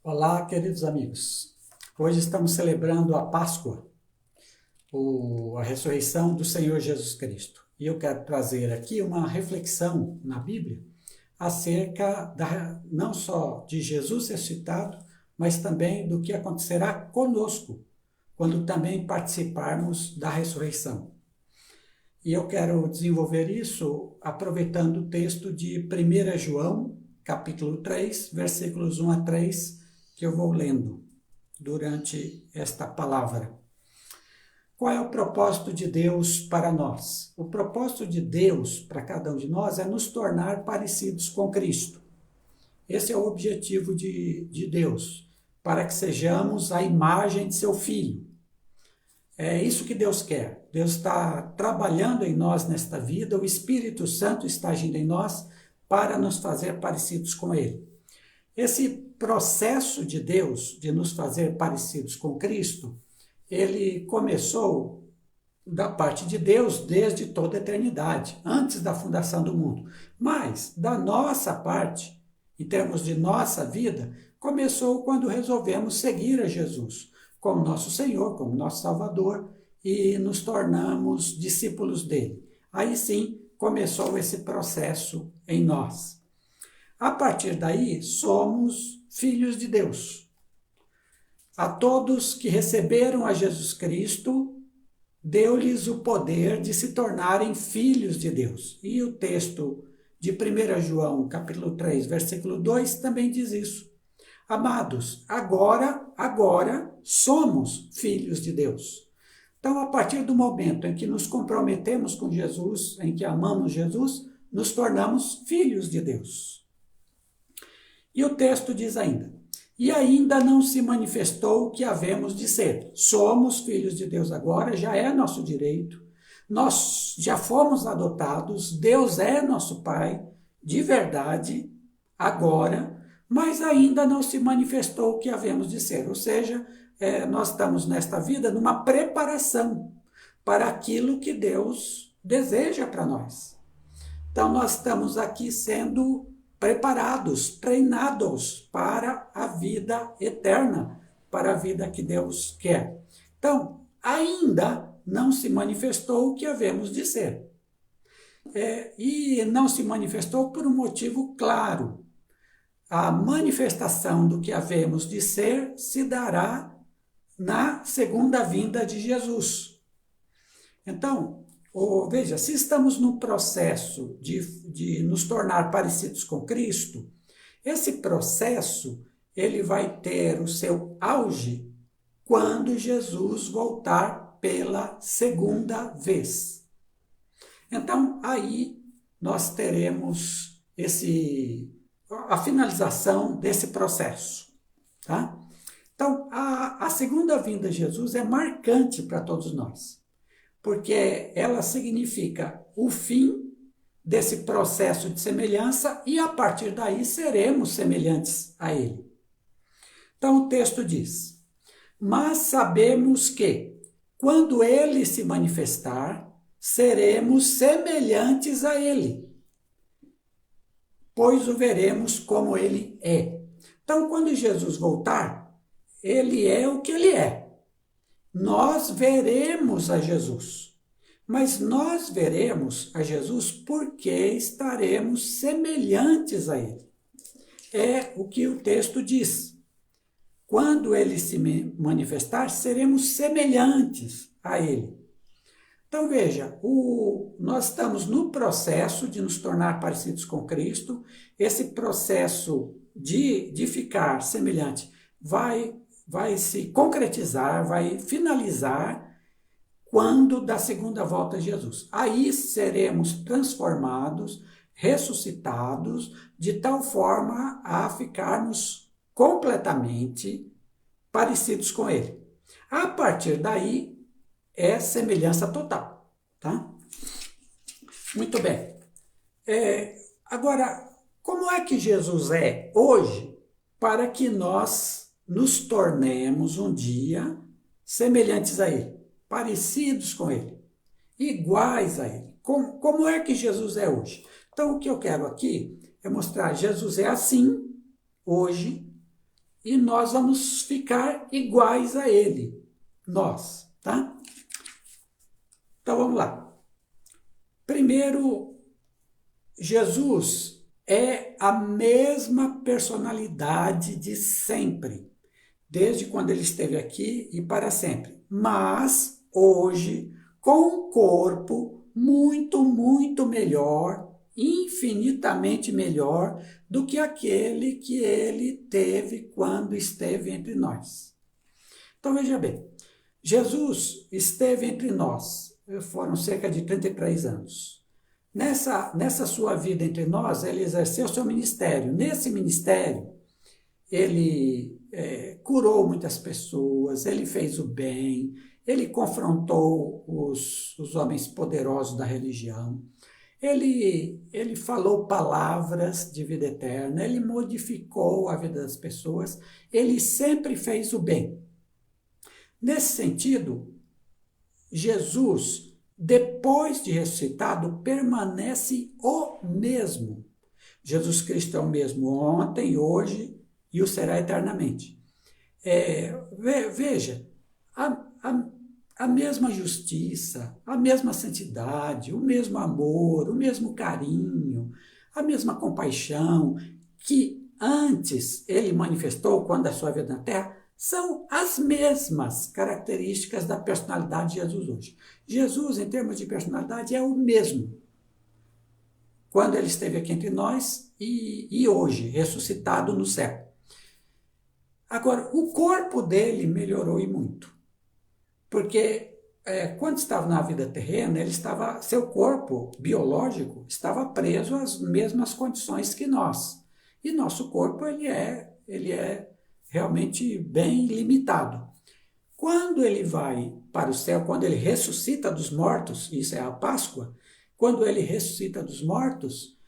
Olá, queridos amigos. Hoje estamos celebrando a Páscoa, a ressurreição do Senhor Jesus Cristo. E eu quero trazer aqui uma reflexão na Bíblia acerca não só de Jesus ressuscitado, mas também do que acontecerá conosco quando também participarmos da ressurreição. E eu quero desenvolver isso aproveitando o texto de 1 João, capítulo 3, versículos 1 a 3, que eu vou lendo durante esta palavra. Qual é o propósito de Deus para nós? O propósito de Deus para cada um de nós é nos tornar parecidos com Cristo. Esse é o objetivo de Deus, para que sejamos a imagem de seu Filho. É isso que Deus quer. Deus está trabalhando em nós nesta vida, o Espírito Santo está agindo em nós para nos fazer parecidos com Ele. Esse processo de Deus de nos fazer parecidos com Cristo, ele começou da parte de Deus desde toda a eternidade, antes da fundação do mundo. Mas, da nossa parte, em termos de nossa vida, começou quando resolvemos seguir a Jesus como nosso Senhor, como nosso Salvador, e nos tornamos discípulos dele. Aí sim, começou esse processo em nós. A partir daí, somos filhos de Deus. A todos que receberam a Jesus Cristo, deu-lhes o poder de se tornarem filhos de Deus. E o texto de 1 João, capítulo 3, versículo 2, também diz isso. Amados, agora somos filhos de Deus. Então, a partir do momento em que nos comprometemos com Jesus, em que amamos Jesus, nos tornamos filhos de Deus. E o texto diz ainda, e ainda não se manifestou o que havemos de ser. Somos filhos de Deus agora, já é nosso direito, nós já fomos adotados, Deus é nosso Pai, de verdade, agora, mas ainda não se manifestou o que havemos de ser. Ou seja, nós estamos nesta vida numa preparação para aquilo que Deus deseja para nós. Então, nós estamos aqui sendo preparados, treinados para a vida eterna, para a vida que Deus quer. Então, ainda não se manifestou o que havemos de ser. E não se manifestou por um motivo claro. A manifestação do que havemos de ser se dará na segunda vinda de Jesus. Então, veja, se estamos no processo de nos tornar parecidos com Cristo, esse processo ele vai ter o seu auge quando Jesus voltar pela segunda vez. Então, aí nós teremos a finalização desse processo. Tá? Então, a segunda vinda de Jesus é marcante para todos nós, porque ela significa o fim desse processo de semelhança e, a partir daí, seremos semelhantes a Ele. Então, o texto diz, mas sabemos que, quando Ele se manifestar, seremos semelhantes a Ele, pois o veremos como Ele é. Então, quando Jesus voltar, Ele é o que Ele é. Nós veremos a Jesus, mas nós veremos a Jesus porque estaremos semelhantes a Ele. É o que o texto diz. Quando Ele se manifestar, seremos semelhantes a Ele. Então veja, nós estamos no processo de nos tornar parecidos com Cristo. Esse processo de ficar semelhante vai se concretizar, vai finalizar quando da segunda volta de Jesus. Aí seremos transformados, ressuscitados, de tal forma a ficarmos completamente parecidos com Ele. A partir daí, é semelhança total. Tá? Muito bem. Agora, como é que Jesus é hoje para que nós nos tornemos um dia semelhantes a Ele, parecidos com Ele, iguais a Ele? Como é que Jesus é hoje? Então, o que eu quero aqui é mostrar Jesus é assim, hoje, e nós vamos ficar iguais a ele, nós, tá? Então vamos lá. Primeiro, Jesus é a mesma personalidade de sempre, desde quando ele esteve aqui e para sempre. Mas hoje, com um corpo muito, muito melhor, infinitamente melhor do que aquele que ele teve quando esteve entre nós. Então veja bem, Jesus esteve entre nós, foram cerca de 33 anos. Nessa sua vida entre nós, ele exerceu seu ministério. Nesse ministério, ele curou muitas pessoas, ele fez o bem, ele confrontou os homens poderosos da religião, ele falou palavras de vida eterna, ele modificou a vida das pessoas, ele sempre fez o bem. Nesse sentido, Jesus, depois de ressuscitado, permanece o mesmo. Jesus Cristo é o mesmo ontem, hoje e o será eternamente. Veja, a mesma justiça, a mesma santidade, o mesmo amor, o mesmo carinho, a mesma compaixão que antes ele manifestou quando a sua vida na terra, são as mesmas características da personalidade de Jesus hoje. Jesus, em termos de personalidade, é o mesmo quando ele esteve aqui entre nós e hoje, ressuscitado no céu. Agora, o corpo dele melhorou e muito, porque quando estava na vida terrena, seu corpo biológico estava preso às mesmas condições que nós. E nosso corpo ele é realmente bem limitado. Quando ele vai para o céu, quando ele ressuscita dos mortos, isso é a Páscoa, quando ele ressuscita dos mortos,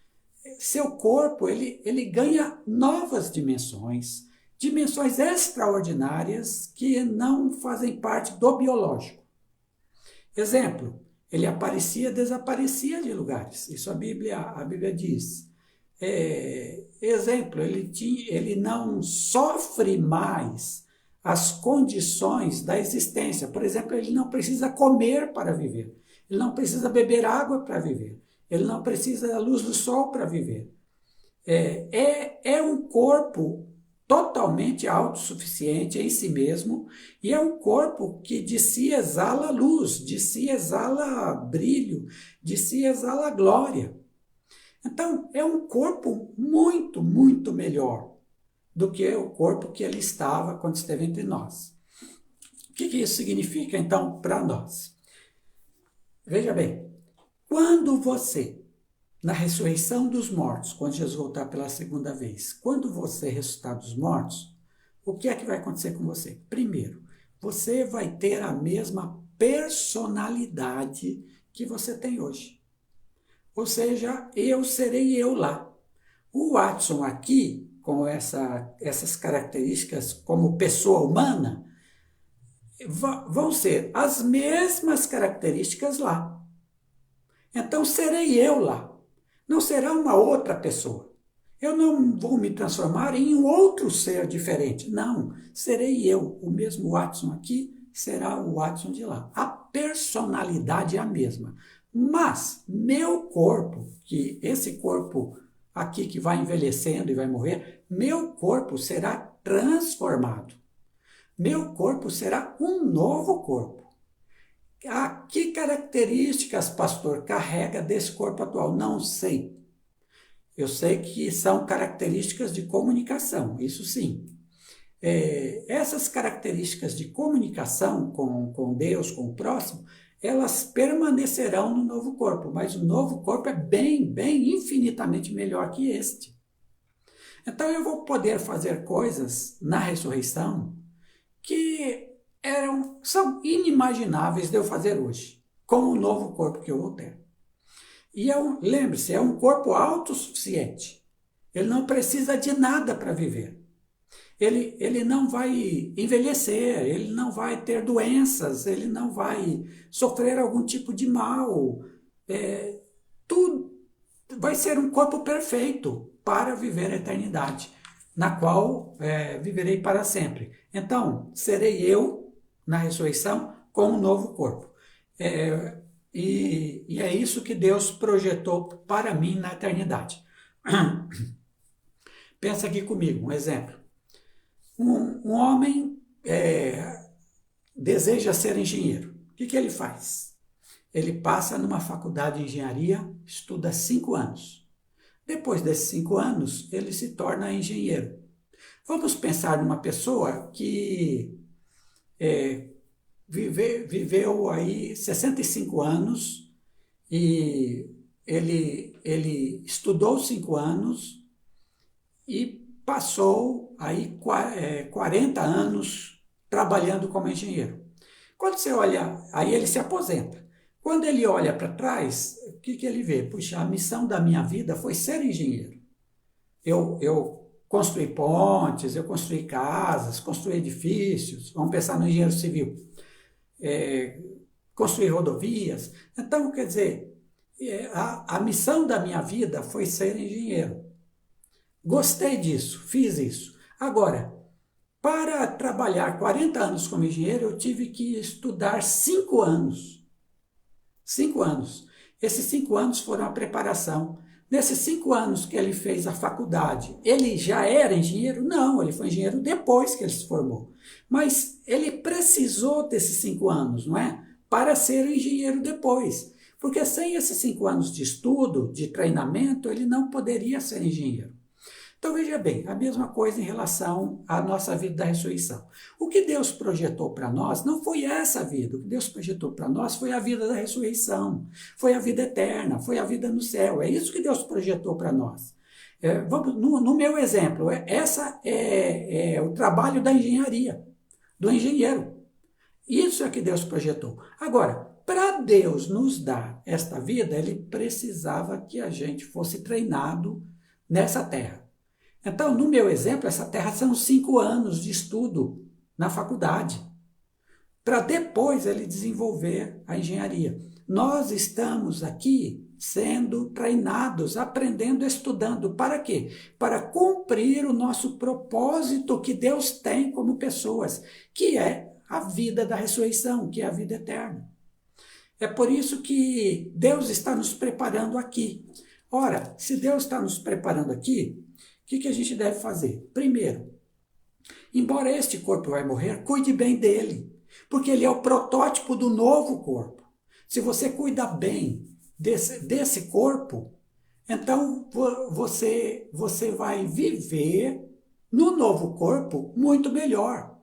seu corpo ele ganha novas dimensões extraordinárias que não fazem parte do biológico. Exemplo, ele aparecia, desaparecia de lugares, isso a Bíblia diz. Exemplo, ele não sofre mais as condições da existência. Por exemplo, ele não precisa comer para viver, ele não precisa beber água para viver, ele não precisa da luz do sol para viver. É um corpo totalmente autossuficiente em si mesmo, e é um corpo que de si exala luz, de si exala brilho, de si exala glória. Então, é um corpo muito, muito melhor do que o corpo que ele estava quando esteve entre nós. O que isso significa, então, para nós? Veja bem, quando você, na ressurreição dos mortos, quando Jesus voltar pela segunda vez, quando você ressuscitar dos mortos, o que é que vai acontecer com você? Primeiro, você vai ter a mesma personalidade que você tem hoje. Ou seja, eu serei eu lá. O Watson aqui, com essas características como pessoa humana, vão ser as mesmas características lá. Então serei eu lá. Não será uma outra pessoa. Eu não vou me transformar em um outro ser diferente. Não, serei eu. O mesmo Watson aqui será o Watson de lá. A personalidade é a mesma. Mas meu corpo, que esse corpo aqui que vai envelhecendo e vai morrer, meu corpo será transformado. Meu corpo será um novo corpo. Que características, pastor, carrega desse corpo atual? Não sei. Eu sei que são características de comunicação, isso sim. Essas características de comunicação com Deus, com o próximo, elas permanecerão no novo corpo, mas o novo corpo é bem, bem infinitamente melhor que este. Então eu vou poder fazer coisas na ressurreição que são inimagináveis de eu fazer hoje, com o novo corpo que eu vou ter. E lembre-se, é um corpo autossuficiente. Ele não precisa de nada para viver. Ele não vai envelhecer, ele não vai ter doenças, ele não vai sofrer algum tipo de mal. Tudo vai ser um corpo perfeito para viver a eternidade. na qual viverei para sempre. Então, serei eu, na ressurreição, com um novo corpo. E é isso que Deus projetou para mim na eternidade. Pensa aqui comigo, um exemplo. Um homem deseja ser engenheiro. O que ele faz? Ele passa numa faculdade de engenharia, estuda 5 anos. Depois desses 5 anos, ele se torna engenheiro. Vamos pensar numa pessoa que viveu aí 65 anos e ele estudou 5 anos e passou aí 40 anos trabalhando como engenheiro. Quando você olha, aí ele se aposenta. Quando ele olha para trás, o que ele vê? Puxa, a missão da minha vida foi ser engenheiro. Eu construí pontes, eu construí casas, construí edifícios, vamos pensar no engenheiro civil, construir rodovias. Então, quer dizer, a missão da minha vida foi ser engenheiro. Gostei disso, fiz isso. Agora, para trabalhar 40 anos como engenheiro, eu tive que estudar 5 anos. 5 anos. Esses 5 anos foram a preparação. Nesses 5 anos que ele fez a faculdade, ele já era engenheiro? Não, ele foi engenheiro depois que ele se formou. Mas ele precisou desses 5 anos, não é? Para ser engenheiro depois. Porque sem esses 5 anos de estudo, de treinamento, ele não poderia ser engenheiro. Então veja bem, a mesma coisa em relação à nossa vida da ressurreição. O que Deus projetou para nós não foi essa vida, o que Deus projetou para nós foi a vida da ressurreição, foi a vida eterna, foi a vida no céu, é isso que Deus projetou para nós. No meu exemplo, essa é o trabalho da engenharia, do engenheiro. Isso é que Deus projetou. Agora, para Deus nos dar esta vida, Ele precisava que a gente fosse treinado nessa terra. Então, no meu exemplo, essa terra são 5 anos de estudo na faculdade, para depois ele desenvolver a engenharia. Nós estamos aqui sendo treinados, aprendendo, estudando. Para quê? Para cumprir o nosso propósito que Deus tem como pessoas, que é a vida da ressurreição, que é a vida eterna. É por isso que Deus está nos preparando aqui. Ora, se Deus está nos preparando aqui, o que a gente deve fazer? Primeiro, embora este corpo vai morrer, cuide bem dele, porque ele é o protótipo do novo corpo. Se você cuida bem desse corpo, então você vai viver no novo corpo muito melhor.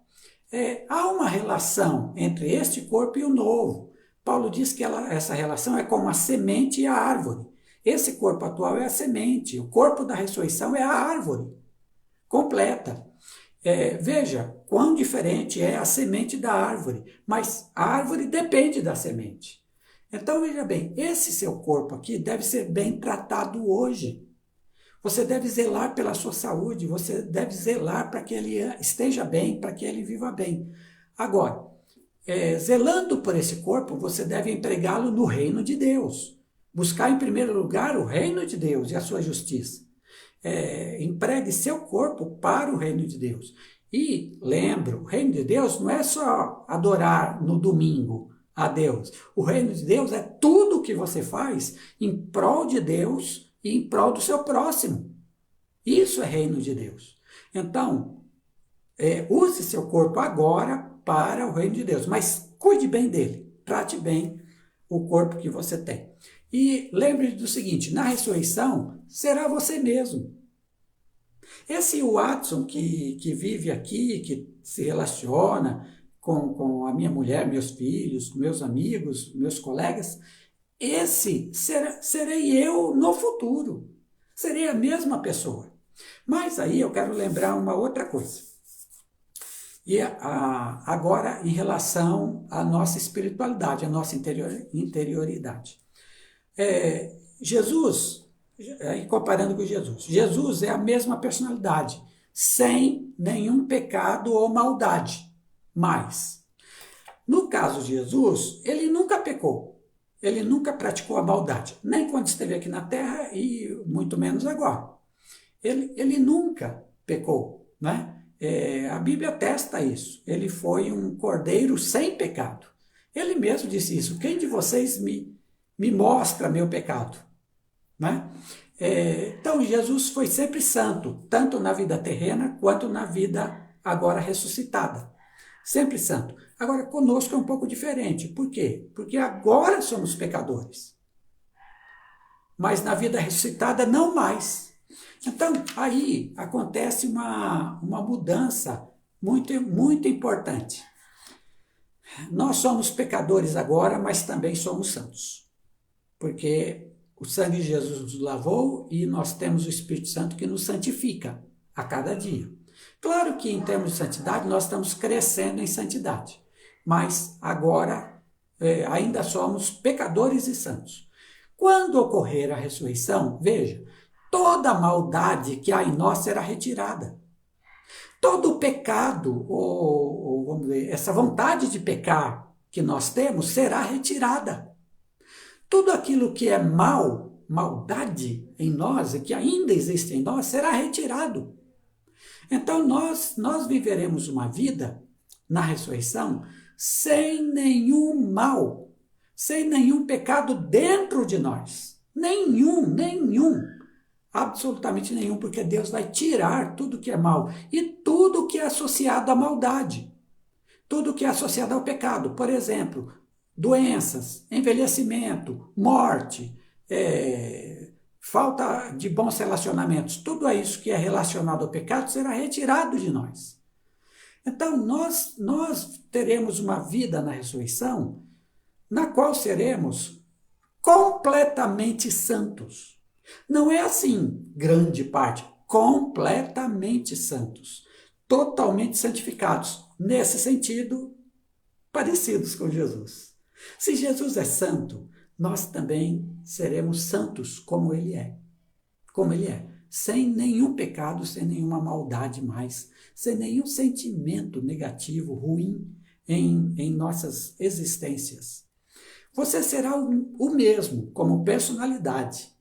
Há uma relação entre este corpo e o novo. Paulo diz que essa relação é como a semente e a árvore. Esse corpo atual é a semente, o corpo da ressurreição é a árvore completa. Veja quão diferente é a semente da árvore, mas a árvore depende da semente. Então veja bem, esse seu corpo aqui deve ser bem tratado hoje. Você deve zelar pela sua saúde, você deve zelar para que ele esteja bem, para que ele viva bem. Agora, zelando por esse corpo, você deve empregá-lo no reino de Deus. Buscar em primeiro lugar o reino de Deus e a sua justiça. Empregue seu corpo para o reino de Deus. E lembra, o reino de Deus não é só adorar no domingo a Deus. O reino de Deus é tudo o que você faz em prol de Deus e em prol do seu próximo. Isso é reino de Deus. Então, use seu corpo agora para o reino de Deus, mas cuide bem dele, trate bem o corpo que você tem. E lembre-se do seguinte, na ressurreição, será você mesmo. Esse Watson que vive aqui, que se relaciona com a minha mulher, meus filhos, meus amigos, meus colegas, esse serei eu no futuro. Serei a mesma pessoa. Mas aí eu quero lembrar uma outra coisa. E agora em relação à nossa espiritualidade, à nossa interioridade. Jesus, comparando com Jesus é a mesma personalidade, sem nenhum pecado ou maldade. Mas, no caso de Jesus, ele nunca pecou, ele nunca praticou a maldade, nem quando esteve aqui na terra e muito menos agora. Ele nunca pecou, né? A Bíblia atesta isso. Ele foi um cordeiro sem pecado. Ele mesmo disse isso. Quem de vocês me mostra meu pecado? Né? Então, Jesus foi sempre santo, tanto na vida terrena quanto na vida agora ressuscitada. Sempre santo. Agora, conosco é um pouco diferente. Por quê? Porque agora somos pecadores. Mas na vida ressuscitada, não mais. Então, aí acontece uma mudança muito, muito importante. Nós somos pecadores agora, mas também somos santos. Porque o sangue de Jesus nos lavou e nós temos o Espírito Santo que nos santifica a cada dia. Claro que em termos de santidade nós estamos crescendo em santidade, mas agora ainda somos pecadores e santos. Quando ocorrer a ressurreição, veja, toda a maldade que há em nós será retirada. Todo o pecado, vamos dizer, essa vontade de pecar que nós temos será retirada. Tudo aquilo que é mal, maldade em nós e que ainda existe em nós, será retirado. Então nós viveremos uma vida na ressurreição sem nenhum mal, sem nenhum pecado dentro de nós. Nenhum. Absolutamente nenhum, porque Deus vai tirar tudo que é mal e tudo que é associado à maldade. Tudo que é associado ao pecado. Por exemplo, doenças, envelhecimento, morte, falta de bons relacionamentos, tudo isso que é relacionado ao pecado será retirado de nós. Então, nós teremos uma vida na ressurreição na qual seremos completamente santos. Não é assim, grande parte, completamente santos, totalmente santificados, nesse sentido, parecidos com Jesus. Se Jesus é santo, nós também seremos santos como ele é. Como ele é. Sem nenhum pecado, sem nenhuma maldade mais, sem nenhum sentimento negativo, ruim em nossas existências. Você será o mesmo como personalidade,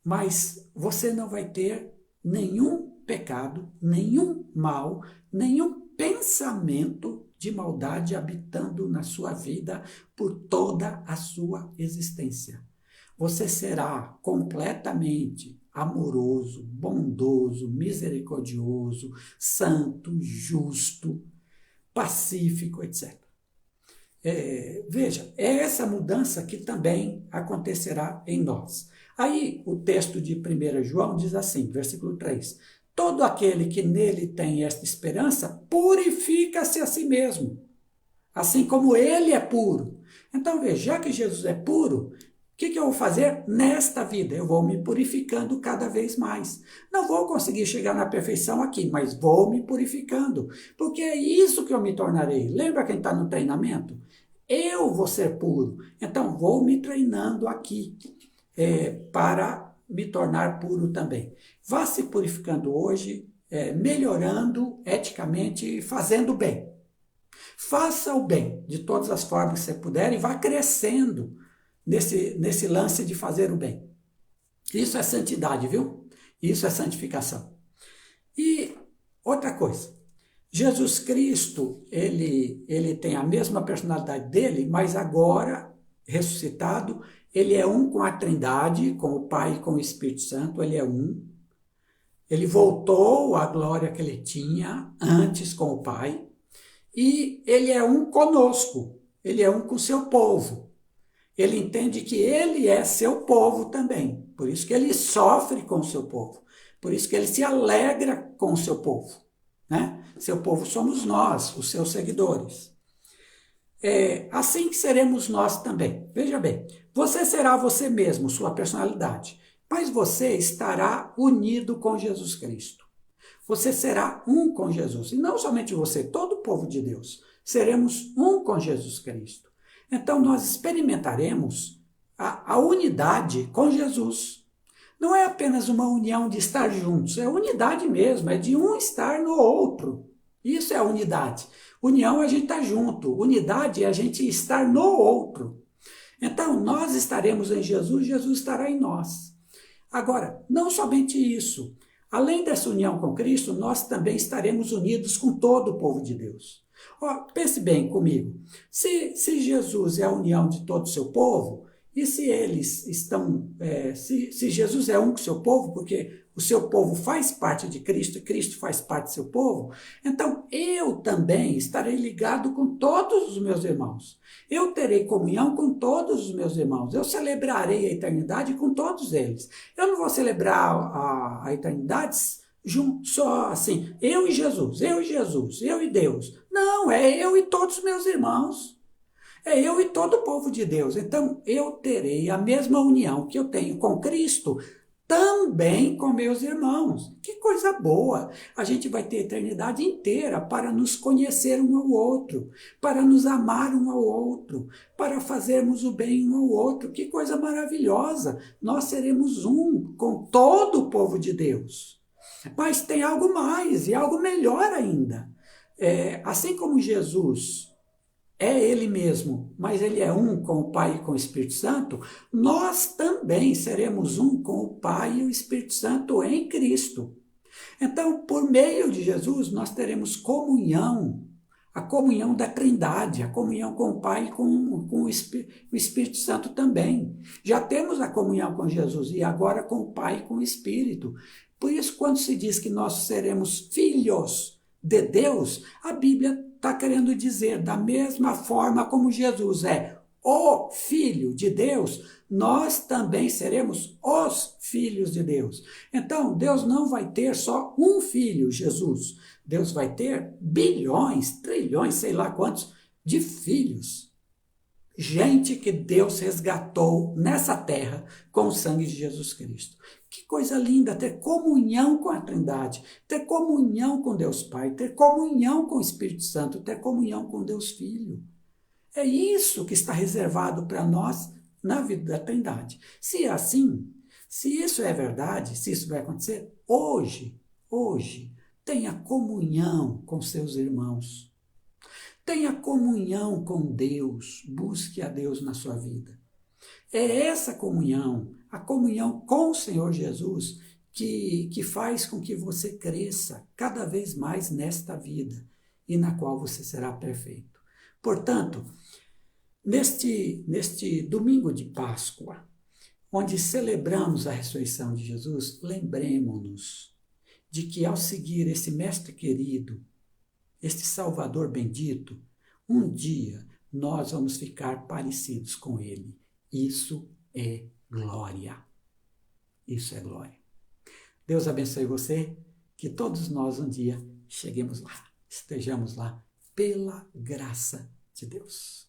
mas você não vai ter nenhum pecado, nenhum mal, nenhum pensamento de maldade habitando na sua vida por toda a sua existência. Você será completamente amoroso, bondoso, misericordioso, santo, justo, pacífico, etc. Veja, é essa mudança que também acontecerá em nós. Aí o texto de 1 João diz assim, versículo 3, todo aquele que nele tem esta esperança purifica-se a si mesmo, assim como ele é puro. Então veja, já que Jesus é puro, o que eu vou fazer nesta vida? Eu vou me purificando cada vez mais. Não vou conseguir chegar na perfeição aqui, mas vou me purificando, porque é isso que eu me tornarei. Lembra quem está no treinamento? Eu vou ser puro, então vou me treinando aqui para me tornar puro também. Vá se purificando hoje, melhorando eticamente e fazendo bem. Faça o bem de todas as formas que você puder e vá crescendo nesse lance de fazer o bem. Isso é santidade, viu? Isso é santificação. E outra coisa, Jesus Cristo, ele tem a mesma personalidade dele, mas agora, ressuscitado, ele é um com a Trindade, com o Pai e com o Espírito Santo, ele é um. Ele voltou à glória que ele tinha antes com o Pai, e ele é um conosco, ele é um com o seu povo. Ele entende que ele é seu povo também, por isso que ele sofre com o seu povo, por isso que ele se alegra com o seu povo, né? Seu povo somos nós, os seus seguidores. Assim que seremos nós também. Veja bem, você será você mesmo, sua personalidade, mas você estará unido com Jesus Cristo. Você será um com Jesus, e não somente você, todo o povo de Deus, seremos um com Jesus Cristo. Então nós experimentaremos a unidade com Jesus. Não é apenas uma união de estar juntos, é unidade mesmo, é de um estar no outro. Isso é a unidade. União é a gente estar junto, unidade é a gente estar no outro. Então nós estaremos em Jesus, Jesus estará em nós. Agora, não somente isso, Além dessa união com Cristo, nós também estaremos unidos com todo o povo de Deus. Pense bem comigo. Se Jesus é a união de todo o seu povo, e se eles estão, se Jesus é um com o seu povo, porque o seu povo faz parte de Cristo e Cristo faz parte do seu povo, então eu também estarei ligado com todos os meus irmãos. Eu terei comunhão com todos os meus irmãos. Eu celebrarei a eternidade com todos eles. Eu não vou celebrar a eternidade só assim, eu e Jesus, eu e Deus. Não, é eu e todos os meus irmãos. É eu e todo o povo de Deus. Então, eu terei a mesma união que eu tenho com Cristo, também com meus irmãos. Que coisa boa! A gente vai ter a eternidade inteira para nos conhecer um ao outro, para nos amar um ao outro, para fazermos o bem um ao outro. Que coisa maravilhosa! Nós seremos um com todo o povo de Deus. Mas tem algo mais e algo melhor ainda. Assim como Jesus é ele mesmo, mas ele é um com o Pai e com o Espírito Santo, nós também seremos um com o Pai e o Espírito Santo em Cristo. Então, por meio de Jesus, nós teremos comunhão, a comunhão da Trindade, a comunhão com o Pai e com o Espírito Santo também. Já temos a comunhão com Jesus e agora com o Pai e com o Espírito. Por isso, quando se diz que nós seremos filhos de Deus, a Bíblia está querendo dizer, da mesma forma como Jesus é o Filho de Deus, nós também seremos os filhos de Deus. Então, Deus não vai ter só um filho, Jesus. Deus vai ter bilhões, trilhões, sei lá quantos, de filhos. Gente que Deus resgatou nessa terra com o sangue de Jesus Cristo. Que coisa linda ter comunhão com a Trindade, ter comunhão com Deus Pai, ter comunhão com o Espírito Santo, ter comunhão com Deus Filho. É isso que está reservado para nós na vida da Trindade. Se é assim, se isso é verdade, se isso vai acontecer, hoje, tenha comunhão com seus irmãos. Tenha comunhão com Deus, busque a Deus na sua vida. É essa comunhão, a comunhão com o Senhor Jesus, que faz com que você cresça cada vez mais nesta vida e na qual você será perfeito. Portanto, neste domingo de Páscoa, onde celebramos a ressurreição de Jesus, lembremos-nos de que ao seguir esse Mestre querido, este Salvador bendito, um dia nós vamos ficar parecidos com Ele. Isso é glória. Isso é glória. Deus abençoe você, que todos nós um dia cheguemos lá, estejamos lá, pela graça de Deus.